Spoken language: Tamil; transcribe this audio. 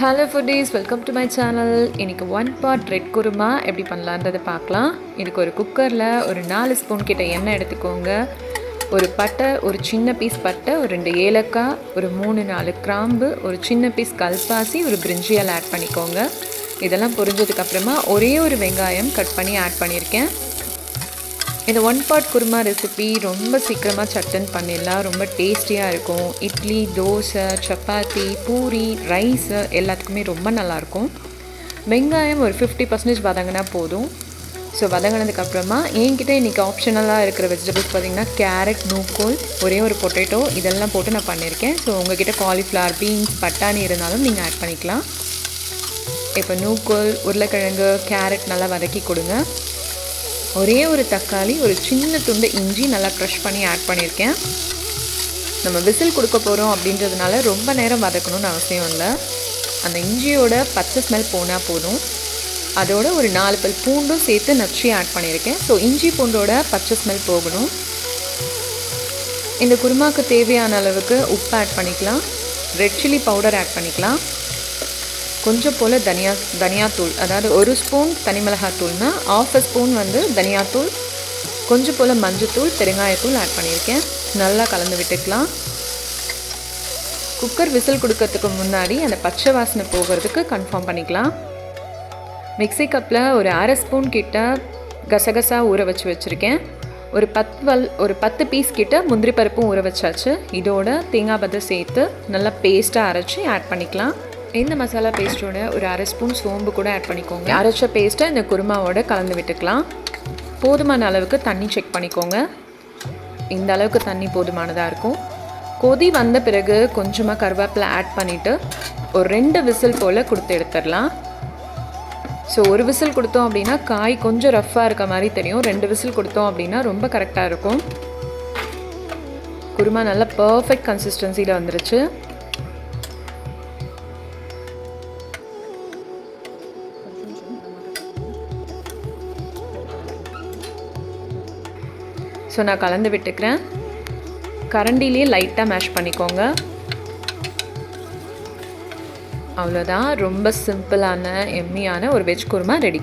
Hello foodies, welcome to my channel. இன்றைக்கி 1 பாட் ரெட் குருமா எப்படி பண்ணலான்றதை பார்க்கலாம். இதுக்கு ஒரு குக்கரில் ஒரு 4 ஸ்பூன் கிட்ட எண்ணெய் எடுத்துக்கோங்க. ஒரு பட்டை, ஒரு சின்ன பீஸ் பட்டை, ஒரு 2 ஏலக்காய், ஒரு 3-4 கிராம்பு, ஒரு சின்ன பீஸ் கல்பாசி, ஒரு பிரிஞ்சியல் ஆட் பண்ணிக்கோங்க. இதெல்லாம் பொரிஞ்சதுக்கப்புறமா ஒரே ஒரு வெங்காயம் கட் பண்ணி ஆட் பண்ணியிருக்கேன். இந்த 1 பாட் குருமா ரெசிபி ரொம்ப சீக்கிரமாக சட்டன் பண்ணிடலாம். ரொம்ப டேஸ்டியாக இருக்கும். இட்லி, தோசை, சப்பாத்தி, பூரி, ரைஸு எல்லாத்துக்குமே ரொம்ப நல்லாயிருக்கும். வெங்காயம் ஒரு 50% வதங்கினா போதும். ஸோ வதங்கினதுக்கப்புறமா என்கிட்ட இன்றைக்கி ஆப்ஷனலாக இருக்கிற வெஜிடபிள்ஸ் பார்த்திங்கன்னா கேரட், நூக்கோல், ஒரே ஒரு பொட்டேட்டோ இதெல்லாம் போட்டு நான் பண்ணியிருக்கேன். ஸோ உங்கள்கிட்ட காலிஃப்ளவர், பீன்ஸ், பட்டாணி இருந்தாலும் நீங்கள் ஆட் பண்ணிக்கலாம். இப்போ நூக்கோல், உருளைக்கிழங்கு, கேரட் நல்லா வதக்கி கொடுங்க. ஒரே ஒரு தக்காளி, ஒரு சின்ன துண்டு இஞ்சி நல்லா க்ரஷ் பண்ணி ஆட் பண்ணியிருக்கேன். நம்ம விசில் கொடுக்க போகிறோம் அப்படின்றதுனால ரொம்ப நேரம் வதக்கணும்னு அவசியம் இல்லை. அந்த இஞ்சியோட பச்சை ஸ்மெல் போனால் போதும். அதோட ஒரு 4 பல் பூண்டும் சேர்த்து நச்சு ஆட் பண்ணியிருக்கேன். ஸோ இஞ்சி பூண்டோட பச்சை ஸ்மெல் போகணும். இந்த குருமாவுக்கு தேவையான அளவுக்கு உப்பு ஆட் பண்ணிக்கலாம். ரெட் சில்லி பவுடர் ஆட் பண்ணிக்கலாம். கொஞ்சம் போல் தனியாத்தூள், அதாவது 1 ஸ்பூன் தனி மிளகாத்தூள்னா 1/2 ஸ்பூன் தனியாத்தூள், கொஞ்சம் போல் மஞ்சத்தூள், பெருங்காயத்தூள் ஆட் பண்ணியிருக்கேன். நல்லா கலந்து விட்டுக்கலாம். குக்கர் விசில் கொடுக்கறதுக்கு முன்னாடி அந்த பச்சை வாசனை போகிறதுக்கு கன்ஃபார்ம் பண்ணிக்கலாம். மிக்ஸி கப்பில் ஒரு 1/2 ஸ்பூன் கிட்ட கசகசா ஊற வச்சுருக்கேன். ஒரு 10 பீஸ் கிட்ட முந்திரி பருப்பும் ஊற வச்சாச்சு. இதோட தேங்காய் பத்தை சேர்த்து நல்லா பேஸ்ட்டாக அரைச்சி ஆட் பண்ணிக்கலாம். இந்த மசாலா பேஸ்ட்டோட ஒரு 1/2 ஸ்பூன் சோம்பு கூட ஆட் பண்ணிக்கோங்க. அரைச்ச பேஸ்ட்டை இந்த குருமாவோட கலந்து விட்டுக்கலாம். போதுமான அளவுக்கு தண்ணி செக் பண்ணிக்கோங்க. இந்த அளவுக்கு தண்ணி போதுமானதாக இருக்கும். கொதி வந்த பிறகு கொஞ்சமாக கருவேப்பிலை ஆட் பண்ணிவிட்டு ஒரு 2 விசில் போல் கொடுத்து எடுத்துடலாம். ஸோ ஒரு விசில் கொடுத்தோம் அப்படின்னா காய் கொஞ்சம் ரஃப்பாக இருக்க மாதிரி தெரியும். 2 விசில் கொடுத்தோம் அப்படின்னா ரொம்ப கரெக்டாக இருக்கும். குருமா நல்லா பர்ஃபெக்ட் கன்சிஸ்டன்சியில் வந்துருச்சு. ஸோ நான் கலந்து விட்டுக்கிறேன். கரண்டிலேயே லைட்டாக மேஷ் பண்ணிக்கோங்க. அவ்வளோதான். ரொம்ப சிம்பிளான எம்மியான ஒரு வெஜ் குருமா ரெடி.